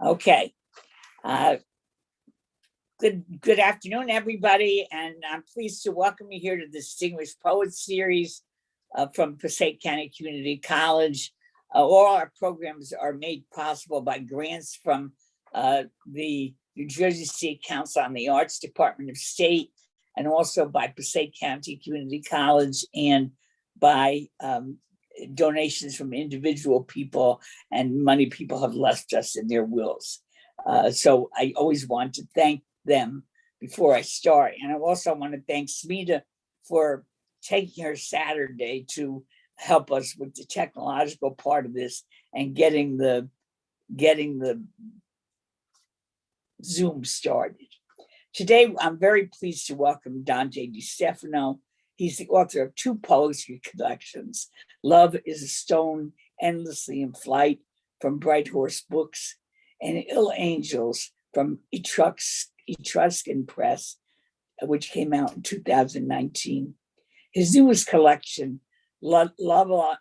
Okay. Good afternoon, everybody, and I'm pleased to welcome you here to the Distinguished Poets Series from Passaic County Community College. All our programs are made possible by grants from the New Jersey State Council on the Arts, Department of State, and also by Passaic County Community College, and by donations from individual people and money people have left us in their wills. So I always want to thank them before I start. And I also want to thank Smita for taking her Saturday to help us with the technological part of this and getting the Zoom started. Today, I'm very pleased to welcome Dante Stefano. He's the author of 2 poetry collections, Love is a Stone Endlessly in Flight from Bright Horse Books, and Ill Angels from Etruscan Press, which came out in 2019. His newest collection, Lullaby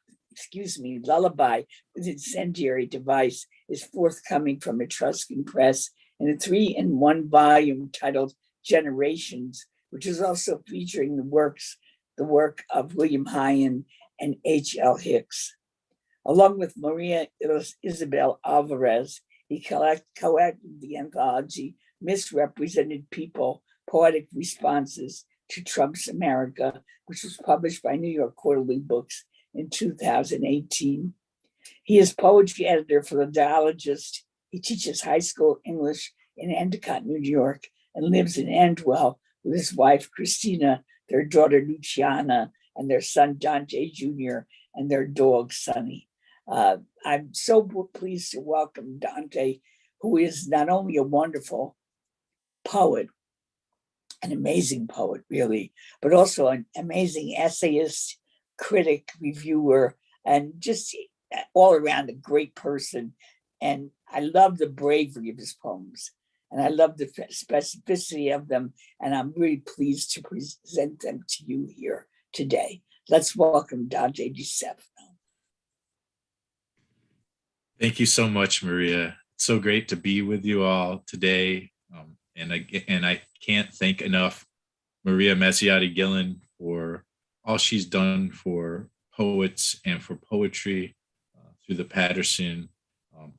with Incendiary Device, is forthcoming from Etruscan Press in a 3-in-1 volume titled Generations, which is also featuring the work of William Hyan and H.L. Hicks. Along with Maria Isabel Alvarez, he co-edited the anthology Misrepresented People, Poetic Responses to Trump's America, which was published by New York Quarterly Books in 2018. He is poetry editor for The Dialogist. He teaches high school English in Endicott, New York, and lives in Endwell with his wife, Christina, their daughter, Luciana, and their son, Dante Jr., and their dog, Sonny. I'm so pleased to welcome Dante, who is not only a wonderful poet, an amazing poet, really, but also an amazing essayist, critic, reviewer, and just all around a great person. And I love the bravery of his poems, and I love the specificity of them, and I'm really pleased to present them to you here today. Let's welcome Dante Stefano. Thank you so much, Maria. It's so great to be with you all today. And I can't thank enough Maria Mazziotti Gillen for all she's done for poets and for poetry through the Patterson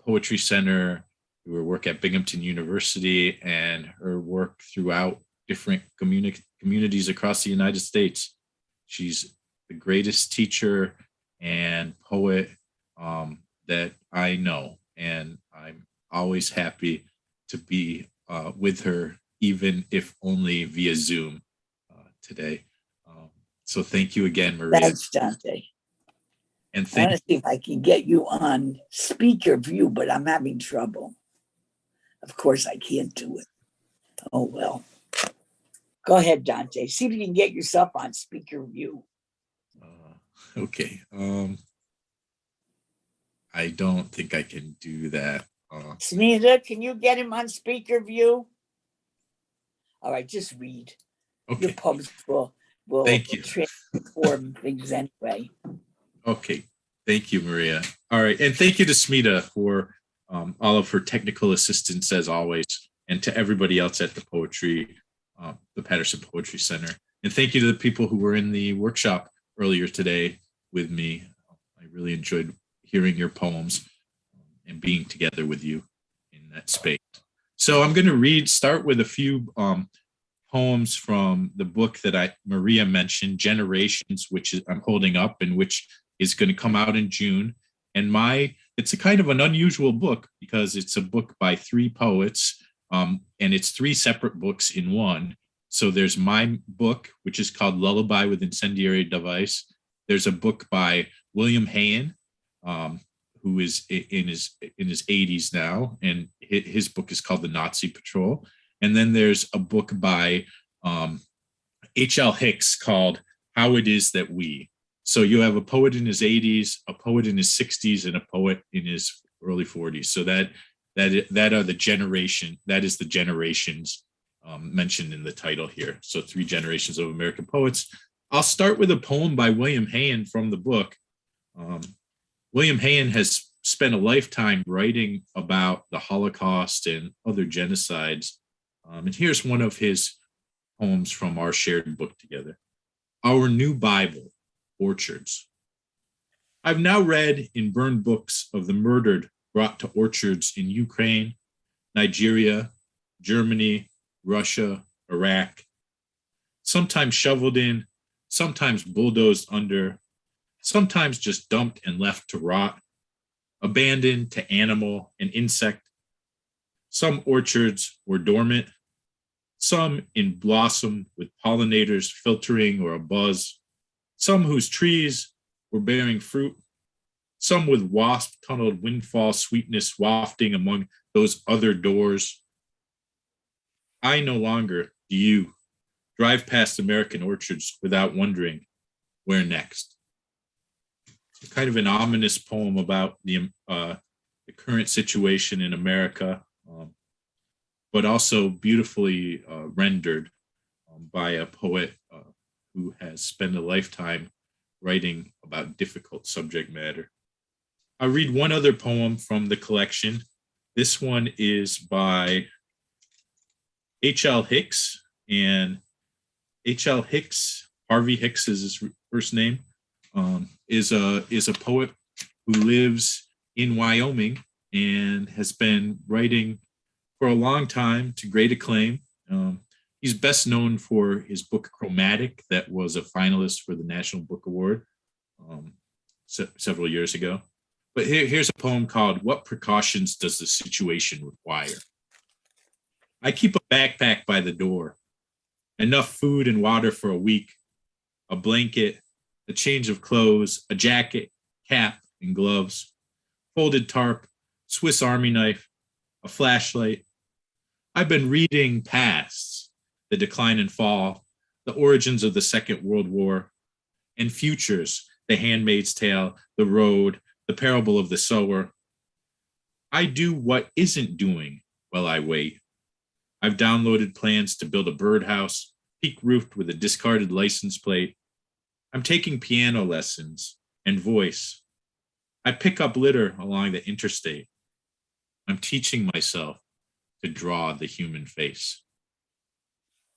Poetry Center, through her work at Binghamton University, and her work throughout different communities across the United States. She's the greatest teacher and poet that I know, and I'm always happy to be with her, even if only via Zoom today. So thank you again, Maria. Thanks, Dante. And I want to see if I can get you on speaker view, but I'm having trouble. Of course, I can't do it. Oh, well. Go ahead, Dante. See if you can get yourself on speaker view. Okay. I don't think I can do that. Smita, can you get him on speaker view? All right, just read. Okay. Your poems will transform things anyway. Okay. Thank you, Maria. All right. And thank you to Smita for all of her technical assistance, as always, and to everybody else at the Patterson Poetry Center. And thank you to the people who were in the workshop earlier today with me. I really enjoyed hearing your poems and being together with you in that space. So I'm going to start with a few poems from the book that Maria mentioned, Generations, which I'm holding up and which is going to come out in June. And it's a kind of an unusual book because it's a book by 3 poets, and it's 3 separate books in one. So there's my book, which is called Lullaby with Incendiary Device. There's a book by William Hyan, who is in his 80s now, and his book is called The Nazi Patrol. And then there's a book by H.L. Hicks called How It Is That We. So you have a poet in his 80s, a poet in his 60s, and a poet in his early 40s. So that are the generation. That is the generations mentioned in the title here. So 3 generations of American poets. I'll start with a poem by William Hyan from the book. William Hyan has spent a lifetime writing about the Holocaust and other genocides. And here's one of his poems from our shared book together. Our New Bible, Orchards. I've now read in burned books of the murdered brought to orchards in Ukraine, Nigeria, Germany, Russia, Iraq, sometimes shoveled in, sometimes bulldozed under, sometimes just dumped and left to rot, abandoned to animal and insect. Some orchards were dormant, some in blossom with pollinators filtering or abuzz, some whose trees were bearing fruit, some with wasp-tunneled windfall sweetness wafting among those other doors. I no longer, do you, drive past American orchards without wondering where next. Kind of an ominous poem about the current situation in America, but also beautifully rendered by a poet who has spent a lifetime writing about difficult subject matter. I'll read one other poem from the collection. This one is by H.L. Hicks, and H.L. Hicks, Harvey Hicks is his first name, is a poet who lives in Wyoming and has been writing for a long time to great acclaim. He's best known for his book Chromatic, that was a finalist for the National Book Award several years ago. But here's a poem called What Precautions Does the Situation Require? I keep a backpack by the door, enough food and water for a week, a blanket, a change of clothes, a jacket, cap, and gloves, folded tarp, Swiss Army knife, a flashlight. I've been reading Pasts, The Decline and Fall, The Origins of the Second World War, and Futures, The Handmaid's Tale, The Road, The Parable of the Sower. I do what isn't doing while I wait. I've downloaded plans to build a birdhouse, peak-roofed with a discarded license plate. I'm taking piano lessons and voice. I pick up litter along the interstate. I'm teaching myself to draw the human face.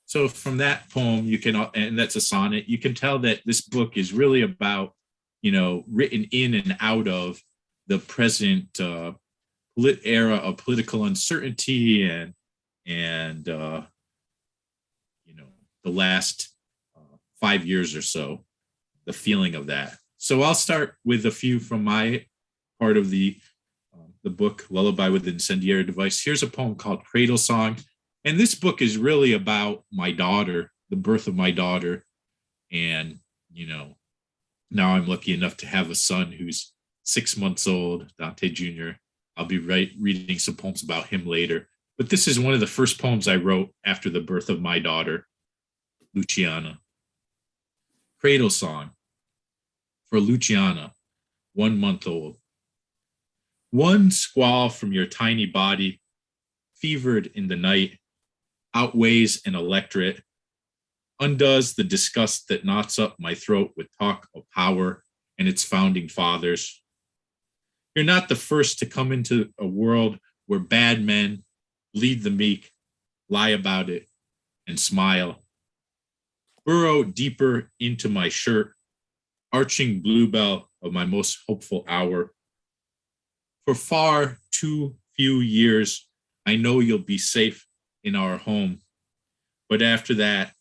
So from that poem, you can, and that's a sonnet, you can tell that this book is really about, written in and out of the present era of political uncertainty and the last 5 years or so, the feeling of that. So I'll start with a few from my part of the book, Lullaby with Incendiary Device. Here's a poem called Cradle Song. And this book is really about my daughter, the birth of my daughter. And, now I'm lucky enough to have a son who's 6 months old, Dante Jr. I'll be reading some poems about him later. But this is one of the first poems I wrote after the birth of my daughter, Luciana. Cradle Song for Luciana, 1 month old. One squall from your tiny body, fevered in the night, outweighs an electorate, undoes the disgust that knots up my throat with talk of power and its founding fathers. You're not the first to come into a world where bad men bleed the meek, lie about it, and smile. Burrow deeper into my shirt, arching bluebell of my most hopeful hour. For far too few years, I know you'll be safe in our home. But after that,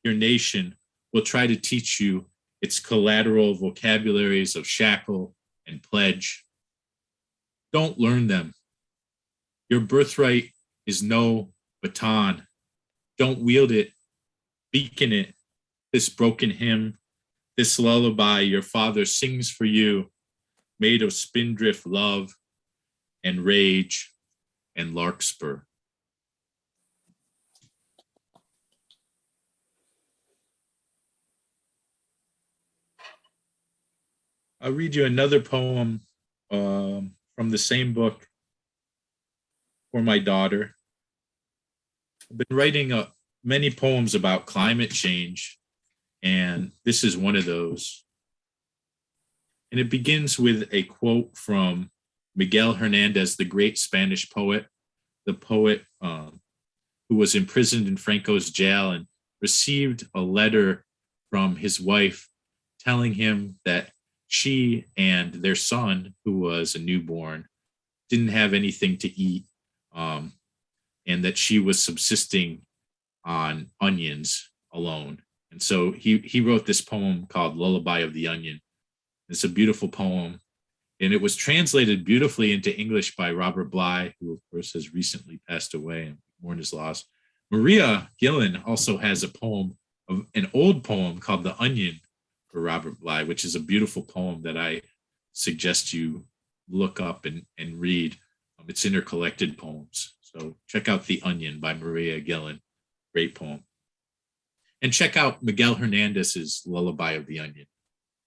your nation will try to teach you its collateral vocabularies of shackle and pledge. Don't learn them. Your birthright is no baton. Don't wield it, beacon it, this broken hymn, this lullaby your father sings for you, made of spindrift love and rage and larkspur. I'll read you another poem from the same book for my daughter. I've been writing many poems about climate change, and this is one of those. And it begins with a quote from Miguel Hernandez, the great Spanish poet, the poet who was imprisoned in Franco's jail and received a letter from his wife telling him that she and their son, who was a newborn, didn't have anything to eat, and that she was subsisting on onions alone. And so he wrote this poem called Lullaby of the Onion. It's a beautiful poem, and it was translated beautifully into English by Robert Bly, who of course has recently passed away and mourned his loss. Maria Gillen also has a poem, of an old poem called The Onion for Robert Bly, which is a beautiful poem that I suggest you look up and read. It's in her collected poems. So check out The Onion by Maria Gillen. Great poem. And check out Miguel Hernandez's Lullaby of the Onion.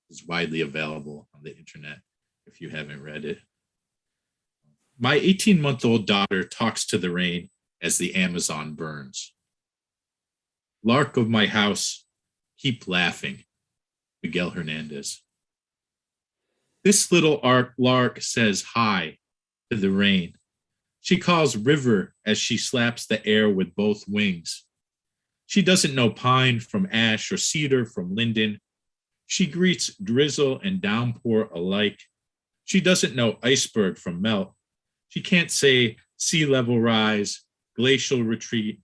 It's widely available on the internet if you haven't read it. My 18-month-old daughter talks to the rain as the Amazon burns. Lark of my house, keep laughing. Miguel Hernandez. This little lark says hi to the rain. She calls river as she slaps the air with both wings. She doesn't know pine from ash or cedar from linden. She greets drizzle and downpour alike. She doesn't know iceberg from melt. She can't say sea level rise, glacial retreat,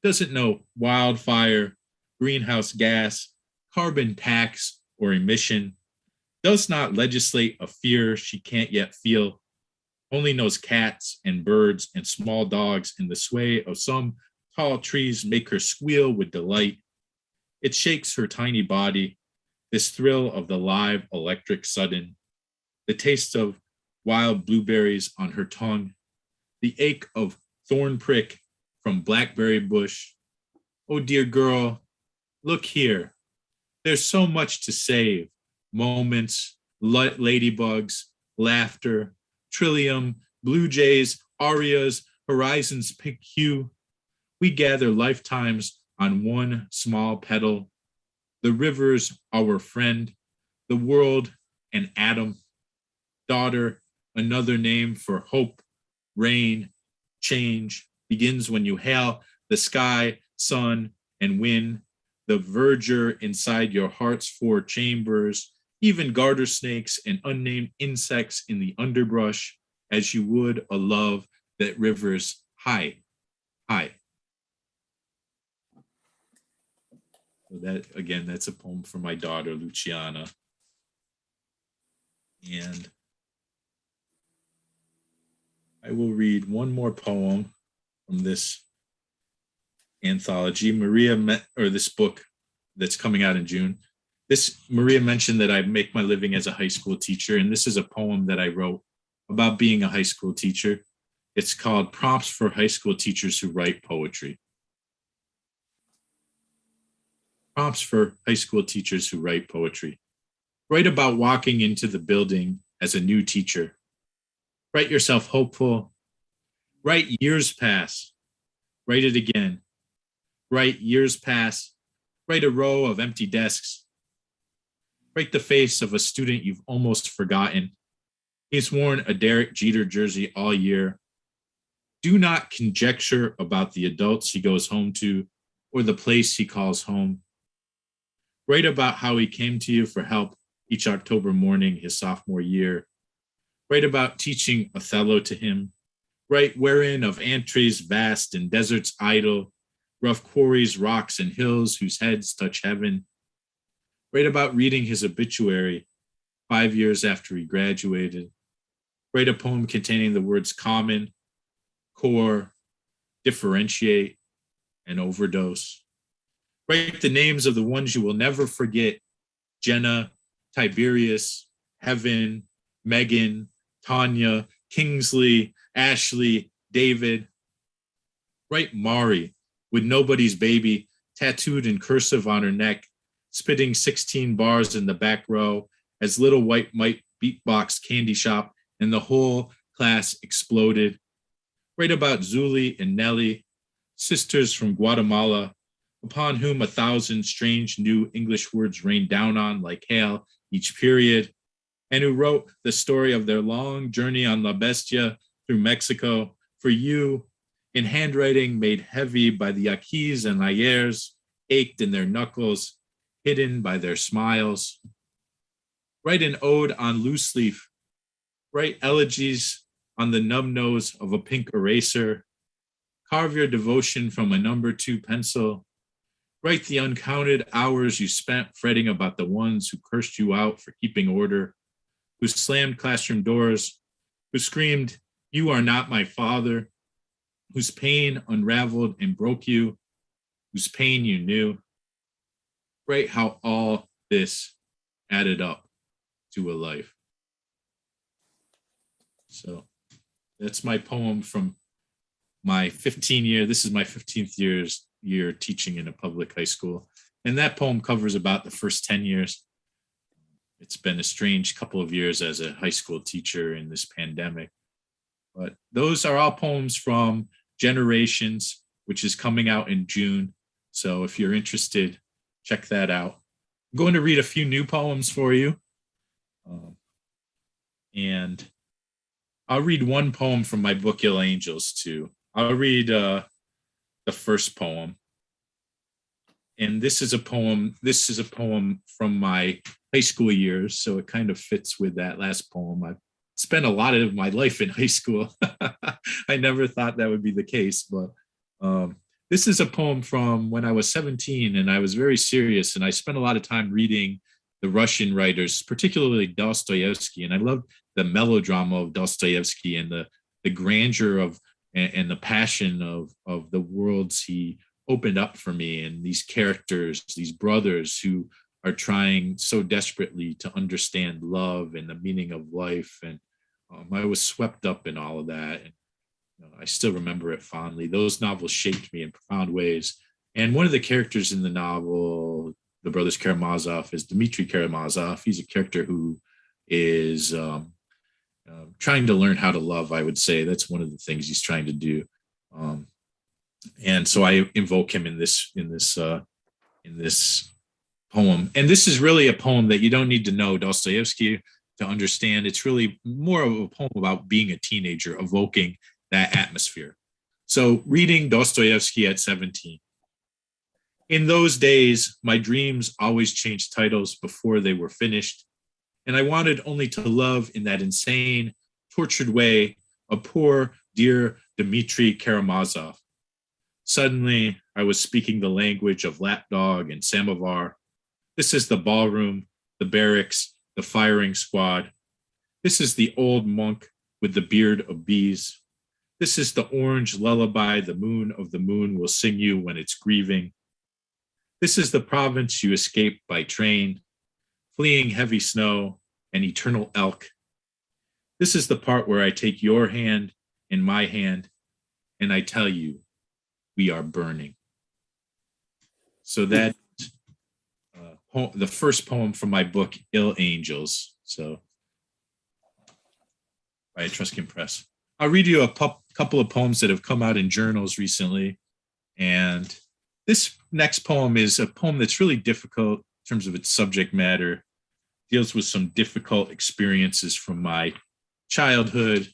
doesn't know wildfire, greenhouse gas, carbon tax or emission, does not legislate a fear she can't yet feel, only knows cats and birds and small dogs in the sway of some tall trees make her squeal with delight. It shakes her tiny body, this thrill of the live electric sudden, the taste of wild blueberries on her tongue, the ache of thorn prick from blackberry bush. Oh, dear girl, look here. There's so much to save. Moments, ladybugs, laughter, trillium, blue jays, arias, horizon's pink hue. We gather lifetimes on one small petal. The river's our friend, the world an atom. Daughter, another name for hope, rain, change, begins when you hail the sky, sun, and wind, the verdure inside your heart's four chambers, even garter snakes and unnamed insects in the underbrush, as you would a love that rivers high, high. So that, again, that's a poem for my daughter, Luciana. And I will read one more poem from this anthology. This book that's coming out in June. Maria mentioned that I make my living as a high school teacher, and this is a poem that I wrote about being a high school teacher. It's called Prompts for High School Teachers Who Write Poetry. Prompts for high school teachers who write poetry. Write about walking into the building as a new teacher. Write yourself hopeful. Write years pass. Write it again. Write years pass. Write a row of empty desks. Write the face of a student you've almost forgotten. He's worn a Derek Jeter jersey all year. Do not conjecture about the adults he goes home to or the place he calls home. Write about how he came to you for help each October morning his sophomore year. Write about teaching Othello to him. Write wherein of antries vast and deserts idle, rough quarries, rocks, and hills whose heads touch heaven. Write about reading his obituary 5 years after he graduated. Write a poem containing the words common, core, differentiate, and overdose. Write the names of the ones you will never forget: Jenna, Tiberius, Heaven, Megan, Tanya, Kingsley, Ashley, David. Write Mari with nobody's baby tattooed in cursive on her neck, spitting 16 bars in the back row as Little White Mike beatbox candy shop and the whole class exploded. Write about Zuli and Nellie, sisters from Guatemala, upon whom 1,000 strange new English words rained down on like hail each period. and who wrote the story of their long journey on La Bestia through Mexico for you in handwriting made heavy by the Yaquis and Ayers, ached in their knuckles, hidden by their smiles. Write an ode on loose leaf, write elegies on the nub nose of a pink eraser, carve your devotion from a number 2 pencil, write the uncounted hours you spent fretting about the ones who cursed you out for keeping order, who slammed classroom doors, who screamed, "You are not my father," whose pain unraveled and broke you, whose pain you knew. Write how all this added up to a life. So that's my poem from my this is my 15th year teaching in a public high school. And that poem covers about the first 10 years. It's been a strange couple of years as a high school teacher in this pandemic. But those are all poems from Generations, which is coming out in June. So if you're interested, check that out. I'm going to read a few new poems for you. And I'll read one poem from my book, Ill Angels, too. I'll read the first poem. And this is a poem from my high school years, so it kind of fits with that last poem. I've spent a lot of my life in high school. I never thought that would be the case, but this is a poem from when I was 17 and I was very serious, and I spent a lot of time reading the Russian writers, particularly Dostoevsky, and I loved the melodrama of Dostoevsky and the grandeur of and the passion of the worlds he opened up for me, and these characters, these brothers who are trying so desperately to understand love and the meaning of life. And I was swept up in all of that. And I still remember it fondly. Those novels shaped me in profound ways. And one of the characters in the novel, The Brothers Karamazov, is Dmitry Karamazov. He's a character who is trying to learn how to love, I would say. That's one of the things he's trying to do. And so I invoke him in this poem. And this is really a poem that you don't need to know Dostoevsky to understand. It's really more of a poem about being a teenager, evoking that atmosphere. So reading Dostoevsky at 17. In those days, my dreams always changed titles before they were finished. And I wanted only to love in that insane, tortured way a poor, dear Dmitry Karamazov. Suddenly, I was speaking the language of lapdog and samovar. This is the ballroom, the barracks, the firing squad. This is the old monk with the beard of bees. This is the orange lullaby the moon of the moon will sing you when it's grieving. This is the province you escaped by train, fleeing heavy snow and eternal elk. This is the part where I take your hand in my hand and I tell you, we are burning. So that the first poem from my book, Ill Angels. So by Etruscan Press. I'll read you a couple of poems that have come out in journals recently. And this next poem is a poem that's really difficult in terms of its subject matter. Deals with some difficult experiences from my childhood.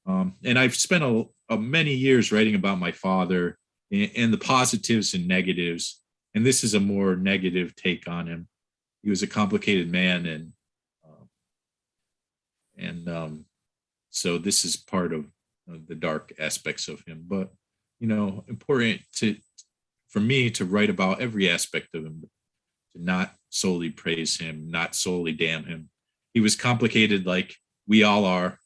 And I've spent many years writing about my father and the positives and negatives. And this is a more negative take on him. He was a complicated man, and so this is part of the dark aspects of him. But important for me to write about every aspect of him, to not solely praise him, not solely damn him. He was complicated, like we all are.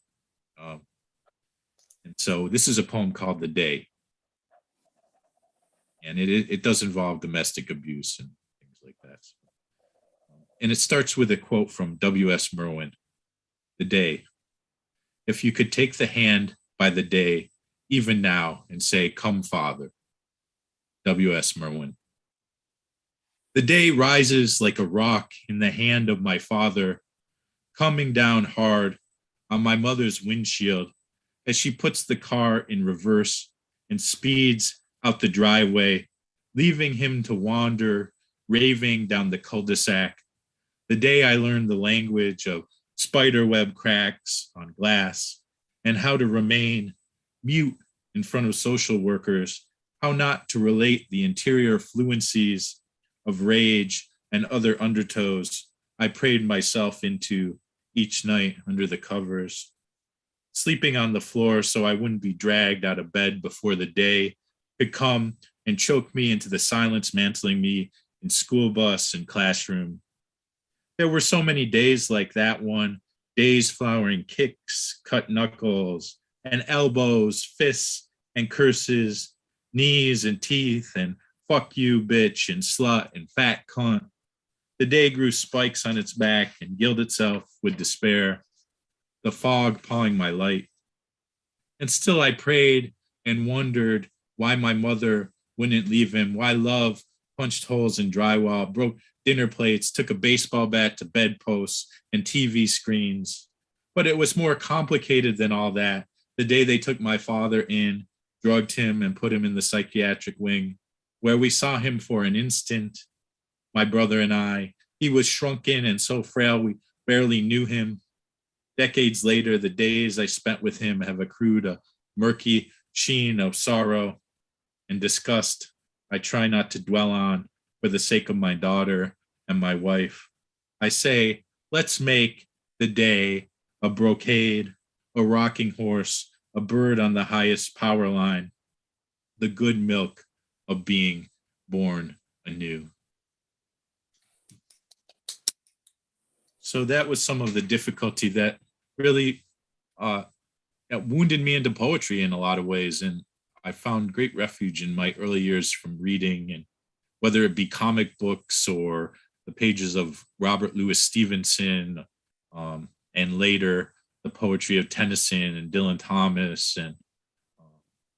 And so this is a poem called "The Day." And it does involve domestic abuse and things like that. And it starts with a quote from W.S. Merwin. "The day. If you could take the hand by the day, even now, and say, 'Come, Father.'" W.S. Merwin. "The day rises like a rock in the hand of my father, coming down hard on my mother's windshield as she puts the car in reverse and speeds out the driveway, leaving him to wander, raving down the cul-de-sac. The day I learned the language of spider web cracks on glass, and how to remain mute in front of social workers, how not to relate the interior fluencies of rage and other undertows I prayed myself into each night under the covers, sleeping on the floor so I wouldn't be dragged out of bed before the day could come and choke me into the silence mantling me in school bus and classroom. There were so many days like that one, days flowering kicks, cut knuckles, and elbows, fists, and curses, knees and teeth, and fuck you, bitch, and slut, and fat cunt. The day grew spikes on its back and gilled itself with despair, the fog pawing my light. And still I prayed and wondered why my mother wouldn't leave him, why love punched holes in drywall, broke dinner plates, took a baseball bat to bedposts and TV screens. But it was more complicated than all that. The day they took my father in, drugged him, and put him in the psychiatric wing, where we saw him for an instant, my brother and I. He was shrunken and so frail we barely knew him. Decades later, the days I spent with him have accrued a murky sheen of sorrow and disgust I try not to dwell on for the sake of my daughter and my wife. I say, let's make the day a brocade, a rocking horse, a bird on the highest power line, the good milk of being born anew. So that was some of the difficulty that really that wounded me into poetry in a lot of ways. And I found great refuge in my early years from reading, and whether it be comic books or the pages of Robert Louis Stevenson, and later the poetry of Tennyson and Dylan Thomas,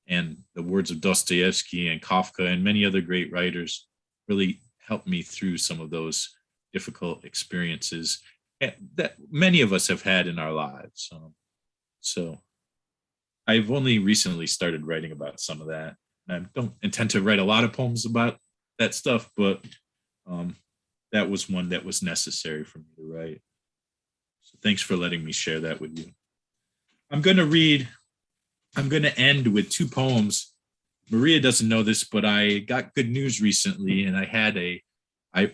and the words of Dostoevsky and Kafka and many other great writers really helped me through some of those difficult experiences that many of us have had in our lives. So I've only recently started writing about some of that. I don't intend to write a lot of poems about that stuff, but that was one that was necessary for me to write. So thanks for letting me share that with you. I'm going to end with two poems. Maria doesn't know this, but I got good news recently, and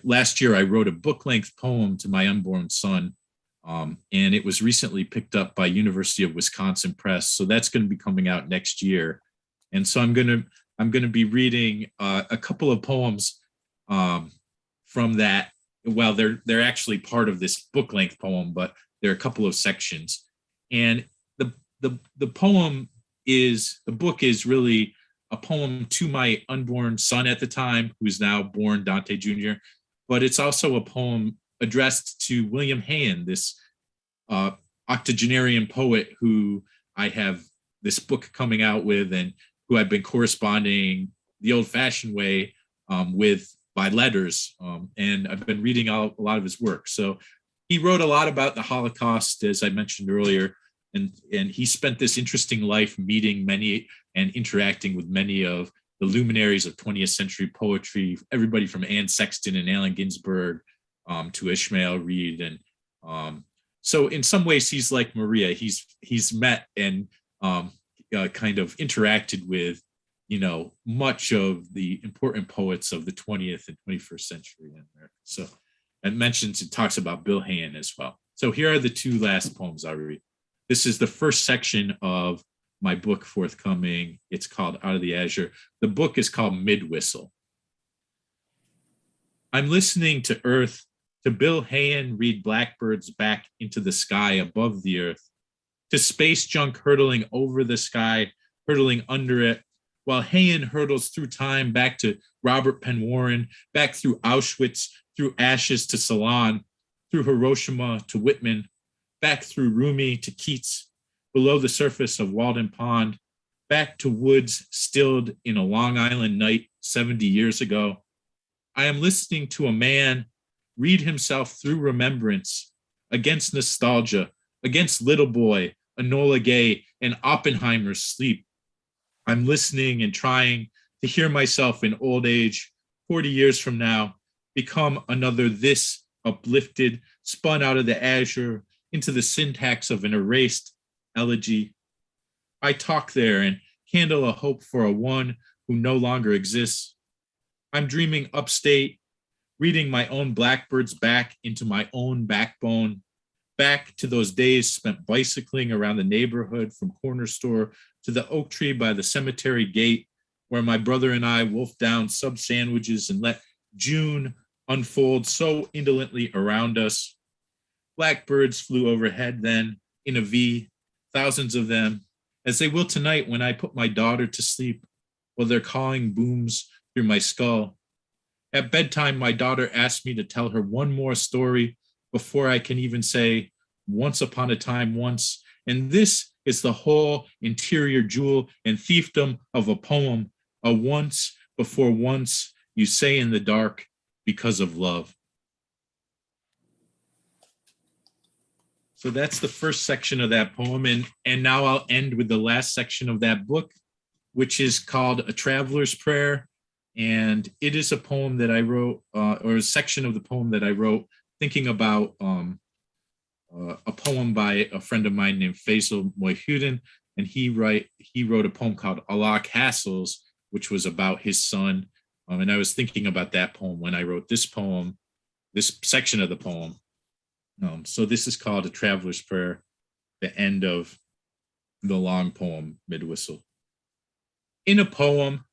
last year I wrote a book-length poem to my unborn son, and it was recently picked up by University of Wisconsin Press. So that's going to be coming out next year, and so I'm going to be reading a couple of poems from that. Well, they're actually part of this book-length poem, but there are a couple of sections, and the book is really a poem to my unborn son at the time, who is now born, Dante Jr., but it's also a poem addressed to William Hayen, this octogenarian poet who I have this book coming out with, and who I've been corresponding the old-fashioned way with by letters, and I've been reading a lot of his work. So he wrote a lot about the Holocaust, as I mentioned earlier, and he spent this interesting life meeting many and interacting with many of the luminaries of 20th century poetry, everybody from Anne Sexton and Allen Ginsberg to Ishmael Reed. And so in some ways, he's like Maria. He's met and kind of interacted with, much of the important poets of the 20th and 21st century in America. So it talks about Bill Hayen as well. So here are the two last poems I'll read. This is the first section of my book forthcoming. It's called Out of the Azure. The book is called Mid-Whistle. I'm listening to Earth, to Bill Hayen read blackbirds back into the sky above the earth, to space junk hurtling over the sky, hurtling under it, while Hayen hurtles through time back to Robert Penn Warren, back through Auschwitz, through ashes to Ceylon, through Hiroshima to Whitman, back through Rumi to Keats, below the surface of Walden Pond, back to woods stilled in a Long Island night 70 years ago. I am listening to a man read himself through remembrance, against nostalgia, against Little Boy, Enola Gay, and Oppenheimer's Sleep. I'm listening and trying to hear myself in old age, 40 years from now, become another this uplifted, spun out of the azure, into the syntax of an erased elegy. I talk there and handle a hope for a one who no longer exists. I'm dreaming upstate, reading my own blackbirds back into my own backbone, back to those days spent bicycling around the neighborhood from corner store to the oak tree by the cemetery gate, where my brother and I wolfed down sub sandwiches and let June unfold so indolently around us. Blackbirds flew overhead then, in a V, thousands of them, as they will tonight when I put my daughter to sleep, while their cawing booms through my skull. At bedtime, my daughter asked me to tell her one more story before I can even say, once upon a time once. And this is the whole interior jewel and thiefdom of a poem, a once before once you say in the dark because of love. So that's the first section of that poem. And now I'll end with the last section of that book, which is called A Traveler's Prayer. And it is a poem that I wrote, or a section of the poem that I wrote, thinking about a poem by a friend of mine named Faisal Moyhudin. And he wrote a poem called Allah Castles, which was about his son. And I was thinking about that poem when I wrote this poem, this section of the poem. So this is called A Traveler's Prayer, the end of the long poem, Mid-Whistle. In a poem,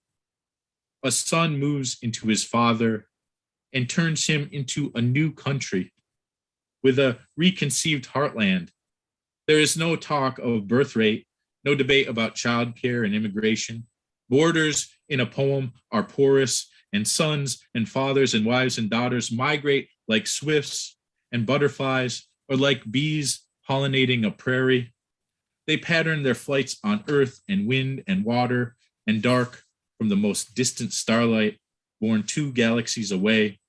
a son moves into his father and turns him into a new country with a reconceived heartland. There is no talk of birth rate, no debate about childcare and immigration. Borders in a poem are porous, and sons and fathers and wives and daughters migrate like swifts and butterflies, or like bees pollinating a prairie. They pattern their flights on earth and wind and water and dark from the most distant starlight, born 2 galaxies away.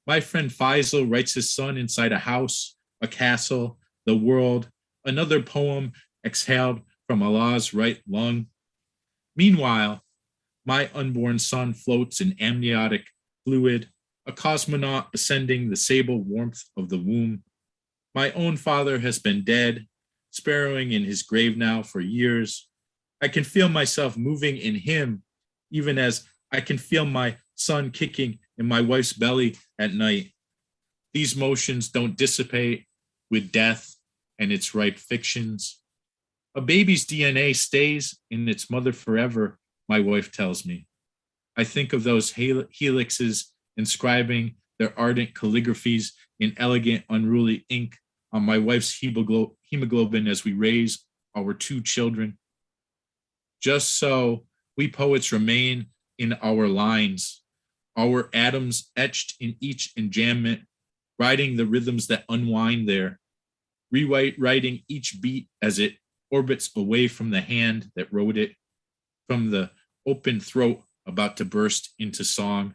My friend Faisal writes his son inside a house, a castle, the world, another poem exhaled from Allah's right lung. Meanwhile, my unborn son floats in amniotic fluid, a cosmonaut ascending the sable warmth of the womb. My own father has been dead, sparrowing in his grave now for years. I can feel myself moving in him, even as I can feel my son kicking in my wife's belly at night. These motions don't dissipate with death and its ripe fictions. A baby's DNA stays in its mother forever, my wife tells me. I think of those helixes inscribing their ardent calligraphies in elegant, unruly ink on my wife's hemoglobin as we raise our 2 children. Just so, we poets remain in our lines, our atoms etched in each enjambment, riding the rhythms that unwind there, rewriting each beat as it orbits away from the hand that wrote it, from the open throat about to burst into song.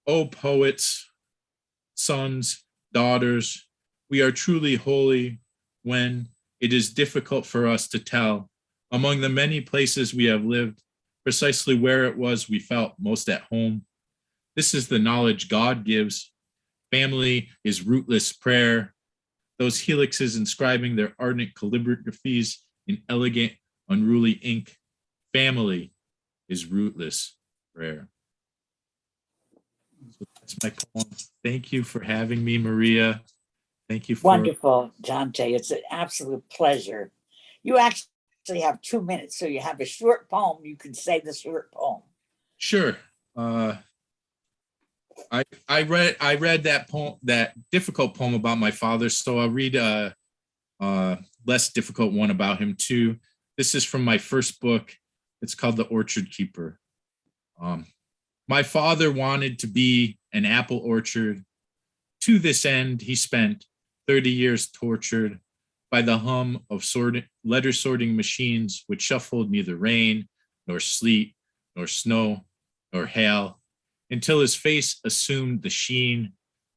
Oh, poets, sons, daughters, we are truly holy when it is difficult for us to tell, among the many places we have lived, precisely where it was we felt most at home. This is the knowledge God gives. Family is rootless prayer. Those helixes inscribing their ardent calligraphies in elegant, unruly ink. Family is rootless prayer. So that's my poem. Thank you for having me, Maria. Thank you for— Wonderful, Dante. It's an absolute pleasure. You actually have 2 minutes, so you have a short poem. You can say the short poem. Sure. I read that poem, that difficult poem about my father, so I'll read a less difficult one about him too. This is from my first book. It's called The Orchard Keeper. My father wanted to be an apple orchard. To this end, he spent 30 years tortured by the hum of letter sorting machines which shuffled neither rain, nor sleet, nor snow, nor hail, until his face assumed the sheen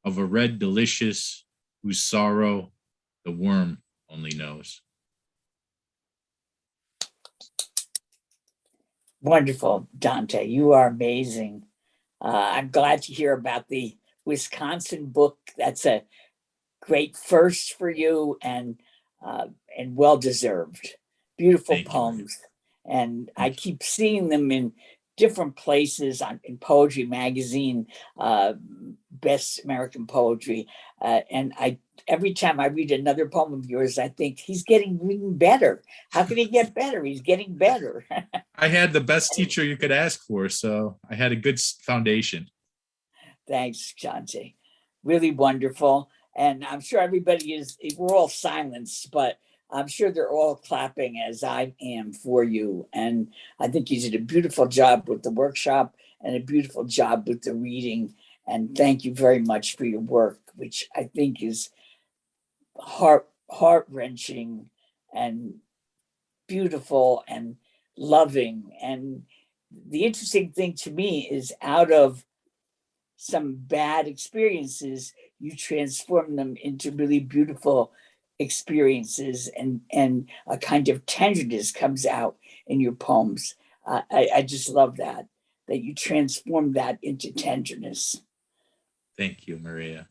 of a red delicious whose sorrow the worm only knows. Wonderful, Dante. You are amazing. I'm glad to hear about the Wisconsin book. That's a great first for you, and well deserved. Beautiful Thank you, Maria. poems, and I Thank you. keep seeing them in different places in Poetry Magazine, Best American Poetry, and I every time I read another poem of yours, I think he's getting even better. How can he get better? He's getting better. I had the best teacher you could ask for, so I had a good foundation. Thanks, Dante. Really wonderful. And I'm sure everybody is, we're all silenced, but I'm sure they're all clapping as I am for you. And I think you did a beautiful job with the workshop and a beautiful job with the reading. And thank you very much for your work, which I think is heart wrenching and beautiful and loving. And the interesting thing to me is out of some bad experiences, you transform them into really beautiful experiences, and a kind of tenderness comes out in your poems. I just love that you transform that into tenderness. Thank you, Maria.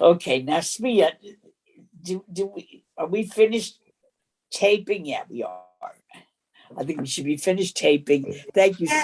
Okay, now Smia, are we finished taping? Yeah, we are. I think we should be finished taping. Thank you so